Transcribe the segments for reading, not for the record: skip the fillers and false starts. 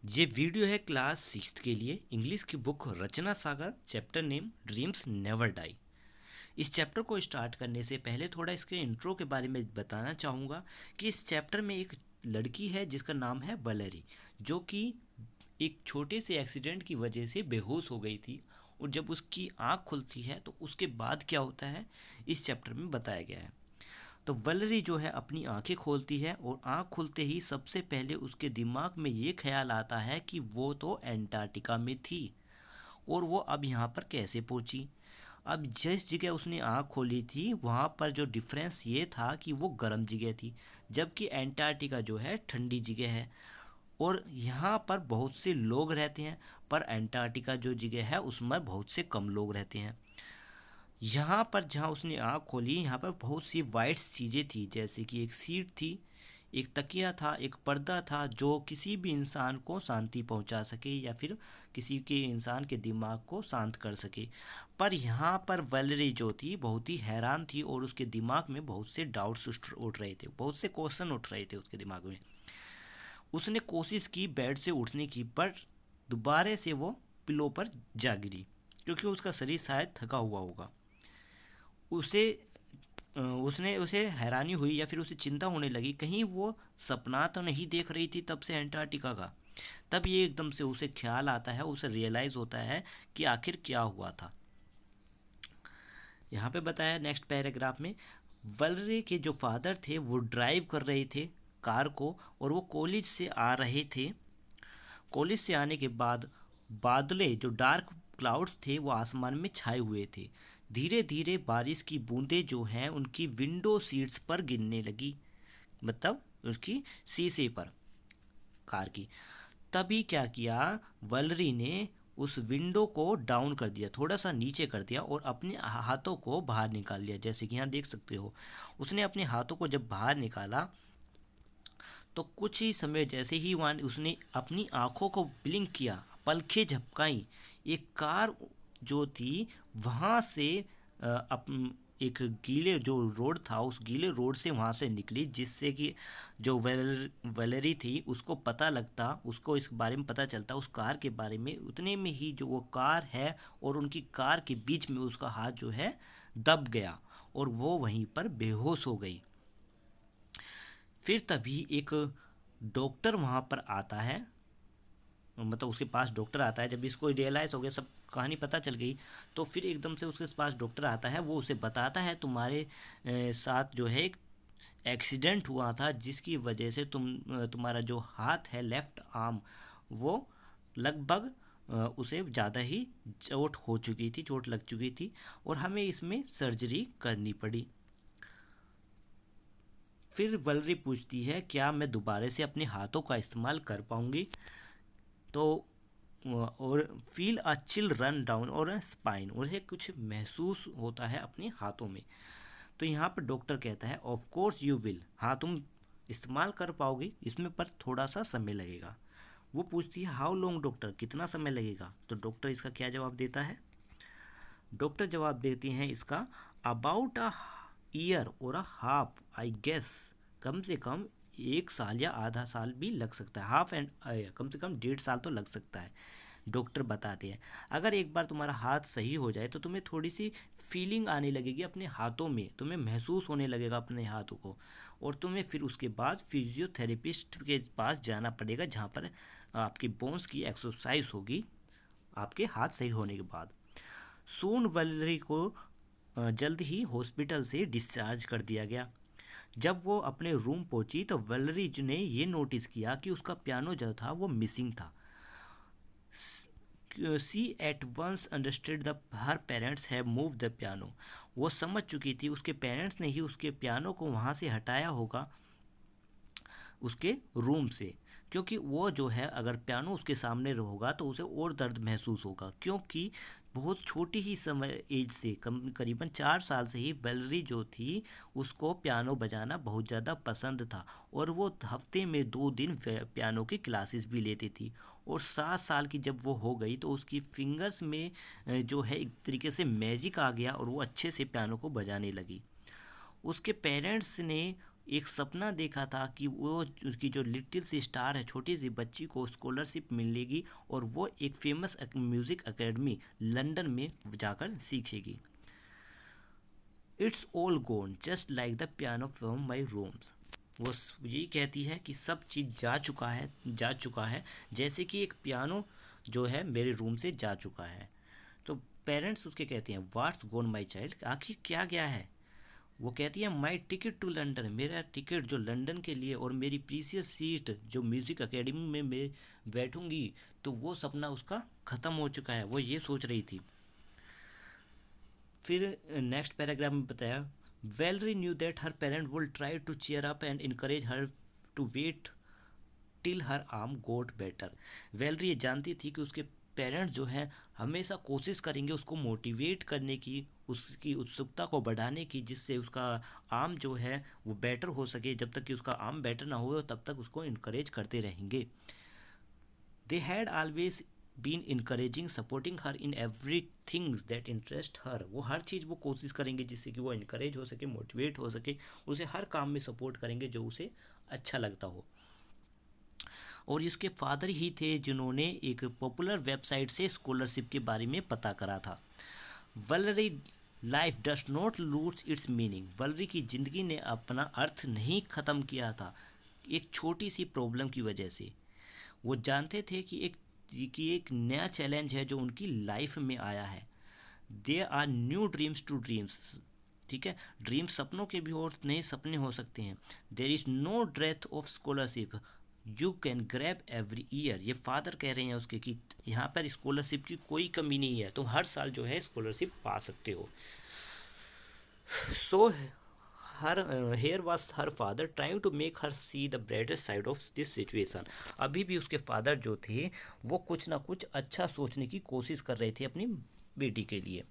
ये वीडियो है class sixth के लिए इंग्लिश की book Rachna Sagar chapter name dreams never die. इस चैप्टर को स्टार्ट करने से पहले थोड़ा इसके इंट्रो के बारे में बताना चाहूँगा कि इस चैप्टर में एक लड़की है जिसका नाम है वलेरी, जो कि एक छोटे से एक्सीडेंट की वजह से बेहोश हो गई थी। और जब उसकी आँख खुलती है तो उसके बाद क्या होता है इस चैप्टर में बताया गया है। तो वलरी जो है अपनी आंखें खोलती है और आंख खुलते ही सबसे पहले उसके दिमाग में ये ख्याल आता है कि वो तो एंटार्क्टिका में थी और वो अब यहाँ पर कैसे पहुंची। अब जिस जगह उसने आंख खोली थी वहाँ पर जो डिफरेंस ये था कि वो गर्म जगह थी, जबकि एंटार्क्टिका जो है ठंडी जगह है और यहाँ पर बहुत से लोग रहते हैं, पर एंटार्क्टिका जो जगह है उसमें बहुत से कम लोग रहते हैं। यहाँ पर जहाँ उसने आँख खोली यहाँ पर बहुत सी वाइट चीज़ें थी, जैसे कि एक सीट थी, एक तकिया था, एक पर्दा था जो किसी भी इंसान को शांति पहुँचा सके या फिर किसी के इंसान के दिमाग को शांत कर सके। पर यहाँ पर वैलरी जो थी बहुत ही हैरान थी और उसके दिमाग में बहुत से डाउट्स उठ रहे थे, बहुत से क्वेश्चन उठ रहे थे उसके दिमाग में। उसने कोशिश की बेड से उठने की, पर दोबारा से वो पिलो पर जा गिरी क्योंकि उसका शरीर शायद थका हुआ होगा। उसे उसने उसे हैरानी हुई या फिर उसे चिंता होने लगी कहीं वो सपना तो नहीं देख रही थी तब से एंटार्क्टिका का। तब ये एकदम से उसे ख्याल आता है, उसे रियलाइज़ होता है कि आखिर क्या हुआ था। यहाँ पे बताया नेक्स्ट पैराग्राफ में, वलरे के जो फादर थे वो ड्राइव कर रहे थे कार को और वो कॉलेज से आ रहे थे। कॉलेज से आने के बाद बादले जो डार्क क्लाउड्स थे वो आसमान में छाए हुए थे। धीरे धीरे बारिश की बूंदें जो हैं उनकी विंडो सीट्स पर गिरने लगी, मतलब उसकी शीशे पर कार की। तभी क्या किया, वलरी ने उस विंडो को डाउन कर दिया, थोड़ा सा नीचे कर दिया और अपने हाथों को बाहर निकाल लिया। जैसे कि यहाँ देख सकते हो, उसने अपने हाथों को जब बाहर निकाला तो कुछ ही समय जैसे ही वहाँ उसने अपनी आंखों को ब्लिंक किया, पलखें झपकाई, एक कार जो थी वहाँ से एक गीले जो रोड था उस गीले रोड से वहाँ से निकली, जिससे कि जो वैलरी थी उसको पता लगता, उसको इस बारे में पता चलता उस कार के बारे में। उतने में ही जो वो कार है और उनकी कार के बीच में उसका हाथ जो है दब गया और वो वहीं पर बेहोश हो गई। फिर तभी एक डॉक्टर वहाँ पर आता है, मतलब उसके पास डॉक्टर आता है। जब इसको रियलाइज़ हो गया, सब कहानी पता चल गई, तो फिर एकदम से उसके पास डॉक्टर आता है। वो उसे बताता है तुम्हारे साथ जो है एक एक्सीडेंट हुआ था जिसकी वजह से तुम्हारा जो हाथ है लेफ़्ट आर्म वो लगभग उसे ज़्यादा ही चोट हो चुकी थी, चोट लग चुकी थी और हमें इसमें सर्जरी करनी पड़ी। फिर वलरी पूछती है क्या मैं दोबारा से अपने हाथों का इस्तेमाल कर पाऊँगी। तो और feel a chill run down और स्पाइन, उसे कुछ महसूस होता है अपने हाथों में। तो यहाँ पर डॉक्टर कहता है ऑफ कोर्स यू विल, हाँ तुम इस्तेमाल कर पाओगी इसमें, पर थोड़ा सा समय लगेगा। वो पूछती है हाउ लॉन्ग डॉक्टर, कितना समय लगेगा। तो डॉक्टर इसका क्या जवाब देता है, डॉक्टर जवाब देती हैं इसका अबाउट अ ईयर और अ हाफ आई गेस, कम से कम 1 साल या आधा साल भी लग सकता है, हाफ एंड कम से कम 1.5 साल तो लग सकता है। डॉक्टर बताते हैं अगर एक बार तुम्हारा हाथ सही हो जाए तो तुम्हें थोड़ी सी फीलिंग आने लगेगी अपने हाथों में, तुम्हें महसूस होने लगेगा अपने हाथों को, और तुम्हें फिर उसके बाद फिजियोथेरेपिस्ट के पास जाना पड़ेगा जहाँ पर आपकी बोन्स की एक्सरसाइज होगी आपके हाथ सही होने के बाद। सून वलरी को जल्द ही हॉस्पिटल से डिस्चार्ज कर दिया गया। जब वो अपने रूम पहुंची तो वलरी ने ये नोटिस किया कि उसका पियानो जो था वो मिसिंग था। She at once understood the her parents have move the piano, वो समझ चुकी थी उसके पेरेंट्स ने ही उसके पियानो को वहाँ से हटाया होगा उसके रूम से, क्योंकि वो जो है अगर पियानो उसके सामने होगा तो उसे और दर्द महसूस होगा, क्योंकि बहुत छोटी ही समय एज से कम करीबन 4 साल से ही वैलरी जो थी उसको पियानो बजाना बहुत ज़्यादा पसंद था और वो हफ्ते में 2 दिन पियानो की क्लासेस भी लेती थी। और 7 साल की जब वो हो गई तो उसकी फिंगर्स में जो है एक तरीके से मैजिक आ गया और वो अच्छे से पियानो को बजाने लगी। उसके पेरेंट्स ने एक सपना देखा था कि वो उसकी जो लिटिल सी स्टार है, छोटी सी बच्ची को स्कॉलरशिप मिलेगी और वो एक फेमस म्यूज़िक एकेडमी लंदन में जाकर सीखेगी। It's all gone just like the piano from my rooms. वो यही कहती है कि सब चीज़ जा चुका है जैसे कि एक पियानो जो है मेरे रूम से जा चुका है। तो पेरेंट्स उसके कहते हैं व्हाट्स गोन माई चाइल्ड, आखिर क्या गया है। वो कहती है माई टिकट टू लंदन, मेरा टिकट जो लंदन के लिए और मेरी प्रीसियस सीट जो म्यूज़िक एकेडमी में मैं बैठूंगी, तो वो सपना उसका ख़त्म हो चुका है, वो ये सोच रही थी। फिर नेक्स्ट पैराग्राफ में बताया Valerie knew that her parent will try to cheer up and encourage her to wait till her arm got better. Valerie ये जानती थी कि उसके पेरेंट्स जो हैं हमेशा कोशिश करेंगे उसको मोटिवेट करने की, उसकी उत्सुकता को बढ़ाने की, जिससे उसका आर्म जो है वो बेटर हो सके। जब तक कि उसका आर्म बेटर ना हो तब तक उसको इनकरेज करते रहेंगे। They had always been encouraging supporting her in every things that interest her. वो हर चीज़ वो कोशिश करेंगे जिससे कि वो इनकरेज हो सके, मोटिवेट हो सके, उसे हर काम में सपोर्ट करेंगे जो उसे अच्छा लगता हो। और इसके फादर ही थे जिन्होंने एक पॉपुलर वेबसाइट से स्कॉलरशिप के बारे में पता करा था। Valerie life does not lose its meaning. Valerie की ज़िंदगी ने अपना अर्थ नहीं ख़त्म किया था एक छोटी सी प्रॉब्लम की वजह से। वो जानते थे कि एक नया चैलेंज है जो उनकी लाइफ में आया है। They are new dreams to dreams. ठीक है, ड्रीम सपनों के भी और नए सपने हो सकते हैं। There is no death of scholarship you can grab every year. ये फादर कह रहे हैं उसके कि यहाँ पर स्कॉलरशिप की कोई कमी नहीं है, तुम हर साल जो है स्कॉलरशिप पा सकते हो। So her here was her father trying to make her see the brighter side of this situation. अभी भी उसके फादर जो थे वो कुछ ना कुछ अच्छा सोचने की कोशिश कर रहे थे अपनी बेटी के लिए।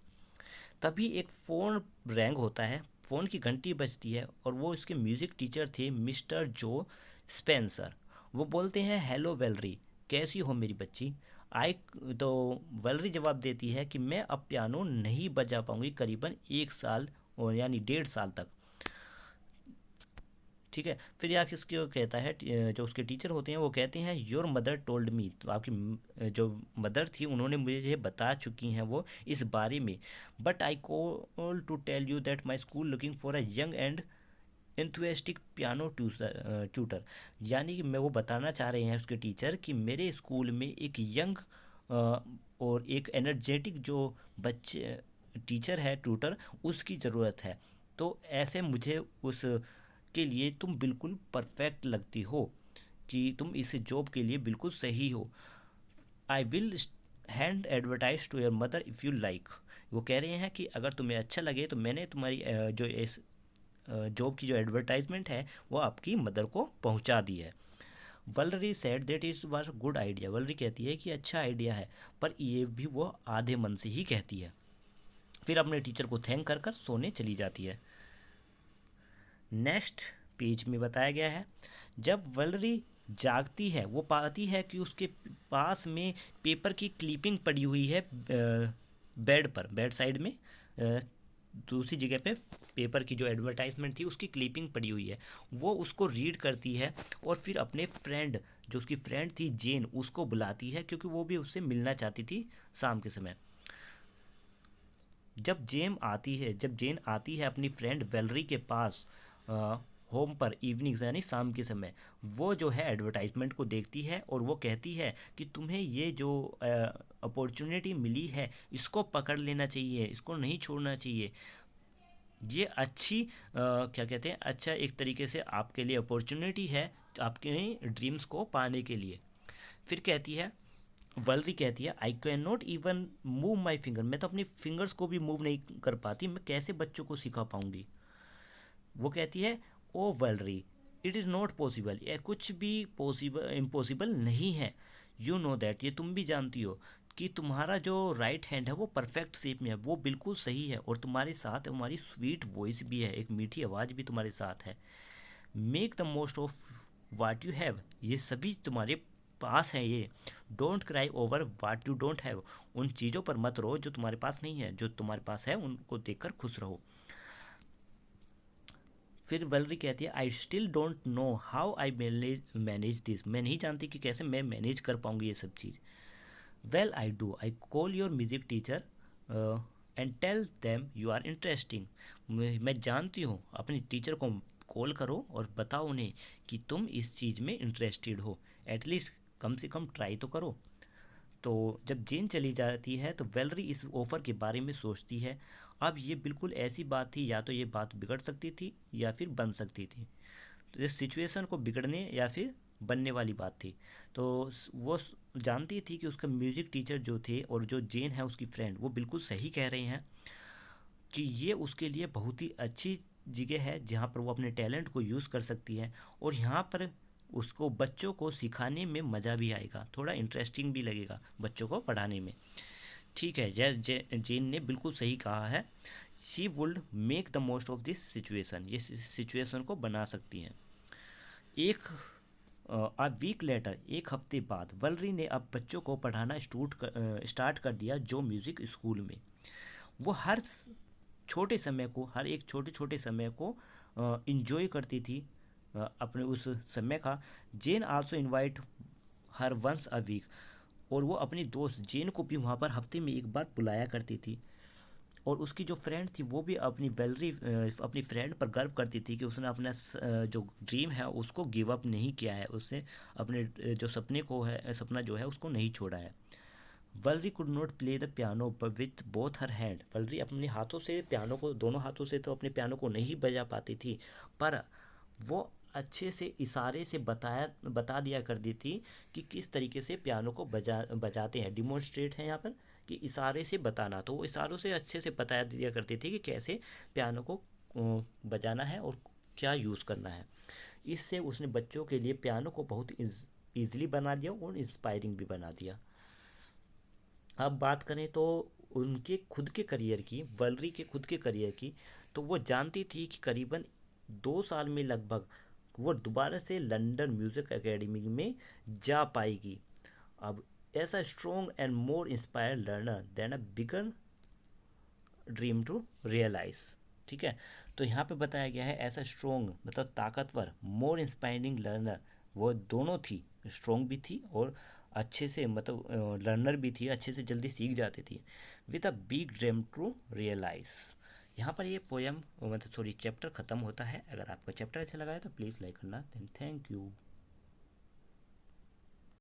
तभी एक फ़ोन रैंग होता है, फ़ोन की घंटी बजती है और वो इसके म्यूज़िक टीचर थे मिस्टर जो स्पेंसर। वो बोलते हैं हेलो वेलरी, कैसी हो मेरी बच्ची। आई तो वेलरी जवाब देती है कि मैं अब पियानो नहीं बजा पाऊँगी करीबन 1 साल और यानी 1.5 साल तक। ठीक है, फिर आके इसके वो कहता है जो उसके टीचर होते हैं वो कहते हैं योर मदर टोल्ड मी। तो आपकी जो मदर थी उन्होंने मुझे बता चुकी हैं वो इस बारे में। But I call to tell you that my school looking for a young and enthusiastic piano tutor. यानी कि मैं वो बताना चाह रहे हैं उसके टीचर कि मेरे स्कूल में एक यंग और एक एनर्जेटिक जो बच्चे टीचर है, ट्यूटर, उसकी ज़रूरत है। तो ऐसे मुझे उस के लिए तुम बिल्कुल परफेक्ट लगती हो, कि तुम इस जॉब के लिए बिल्कुल सही हो। I will hand advertise to your mother if you like. वो कह रहे हैं कि अगर तुम्हें अच्छा लगे तो मैंने तुम्हारी जो इस जॉब की जो एडवर्टाइजमेंट है वो आपकी मदर को पहुंचा दी है। Valerie said that is very good idea. Valerie कहती है कि अच्छा आइडिया है, पर ये भी वो आधे मन से ही कहती है। फिर अपने टीचर को थैंक कर कर सोने चली जाती है। नेक्स्ट पेज में बताया गया है जब वलरी जागती है वो पाती है कि उसके पास में पेपर की क्लिपिंग पड़ी हुई है बेड साइड में दूसरी जगह पे पेपर की जो एडवर्टाइजमेंट थी उसकी क्लिपिंग पड़ी हुई है। वो उसको रीड करती है और फिर अपने फ्रेंड जो उसकी फ्रेंड थी जेन उसको बुलाती है क्योंकि वो भी उससे मिलना चाहती थी शाम के समय। जब जेन आती है अपनी फ्रेंड वेलरी के पास होम पर इवनिंग्स यानी शाम के समय, वो जो है एडवर्टाइजमेंट को देखती है और वो कहती है कि तुम्हें ये जो अपॉर्चुनिटी मिली है इसको पकड़ लेना चाहिए, इसको नहीं छोड़ना चाहिए। ये अच्छी क्या कहते हैं, अच्छा एक तरीके से आपके लिए अपॉर्चुनिटी है आपके ड्रीम्स को पाने के लिए। फिर कहती है वलरी कहती है I can not even move my finger. मैं तो अपनी फिंगर्स को भी मूव नहीं कर पाती, मैं कैसे बच्चों को सिखा पाऊँगी। वो कहती है ओ वलरी इट इज़ नॉट पॉसिबल, यह कुछ भी पॉसिबल इम्पॉसिबल नहीं है। यू नो दैट, ये तुम भी जानती हो कि तुम्हारा जो राइट हैंड है वो परफेक्ट शेप में है, वो बिल्कुल सही है और तुम्हारे साथ तुम्हारी स्वीट वॉइस भी है, एक मीठी आवाज़ भी तुम्हारे साथ है। Make the most of what you have, ये सभी तुम्हारे पास है ये। Don't cry over what you don't have, उन चीज़ों पर मत रो जो तुम्हारे पास नहीं है, जो तुम्हारे पास है उनको देखकर खुश रहो। फिर वलरी कहती है I still don't know how I manage this, मैं नहीं जानती कि कैसे मैं मैनेज कर पाऊँगी ये सब चीज़। Well I do, I call your music teacher and tell them you are interesting, मैं जानती हूँ, अपनी टीचर को कॉल करो और बताओ उन्हें कि तुम इस चीज़ में इंटरेस्टेड हो, एटलीस्ट कम से कम ट्राई तो करो। तो जब जेन चली जाती है तो वेलरी इस ऑफ़र के बारे में सोचती है। अब ये बिल्कुल ऐसी बात थी, या तो ये बात बिगड़ सकती थी या फिर बन सकती थी। तो इस सिचुएशन को बिगड़ने या फिर बनने वाली बात थी। तो वो जानती थी कि उसका म्यूज़िक टीचर जो थे और जो जेन है उसकी फ्रेंड, वो बिल्कुल सही कह रहे हैं कि ये उसके लिए बहुत ही अच्छी जगह है जहाँ पर वो अपने टैलेंट को यूज़ कर सकती है, और यहाँ पर उसको बच्चों को सिखाने में मज़ा भी आएगा, थोड़ा इंटरेस्टिंग भी लगेगा बच्चों को पढ़ाने में। ठीक है, जेन ने बिल्कुल सही कहा है, she would make the most of this situation, ये सिचुएशन को बना सकती हैं। एक वीक लेटर, एक हफ्ते बाद वलरी ने अब बच्चों को पढ़ाना स्टार्ट कर दिया जो म्यूज़िक स्कूल में। वो छोटे समय को, हर एक छोटे छोटे समय को इंजॉय करती थी, अपने उस समय का। Jane also invite her once a week, और वो अपनी दोस्त जेन को भी वहाँ पर हफ्ते में एक बार बुलाया करती थी। और उसकी जो फ्रेंड थी वो भी अपनी फ्रेंड पर गर्व करती थी कि उसने अपना जो ड्रीम है उसको गिव अप नहीं किया है, उसने अपने जो सपना जो है उसको नहीं छोड़ा है। Valerie could not play the piano with both her hand, Valerie अपने हाथों से पियानो को, दोनों हाथों से तो अपने पियानो को नहीं बजा पाती थी, पर वो अच्छे से इशारे से बता दिया करती थी कि किस तरीके से पियानो को बजाते हैं। डिमोन्स्ट्रेट है यहाँ पर कि इशारे से बताना, तो वो इशारों से अच्छे से बता दिया करती थी कि कैसे पियानो को बजाना है और क्या यूज़ करना है। इससे उसने बच्चों के लिए पियानो को बहुत ईजिली बना दिया और इंस्पायरिंग भी बना दिया। अब बात करें तो उनके खुद के करियर की, वलरी के खुद के करियर की, तो वो जानती थी कि करीबन 2 साल में लगभग वो दोबारा से लंदन म्यूज़िक एकेडमी में जा पाएगी। अब ऐसा strong and more inspire learner than a bigger dream to realise. ठीक है, तो यहाँ पे बताया गया है ऐसा स्ट्रॉन्ग मतलब ताकतवर, मोर इंस्पायरिंग लर्नर, वो दोनों थी, स्ट्रॉन्ग भी थी और अच्छे से मतलब लर्नर भी थी, अच्छे से जल्दी सीख जाती थी, with a big dream to realise. यहाँ पर ये पोएम मतलब सॉरी चैप्टर ख़त्म होता है। अगर आपको चैप्टर अच्छा लगा है तो प्लीज़ लाइक करना। Thank you.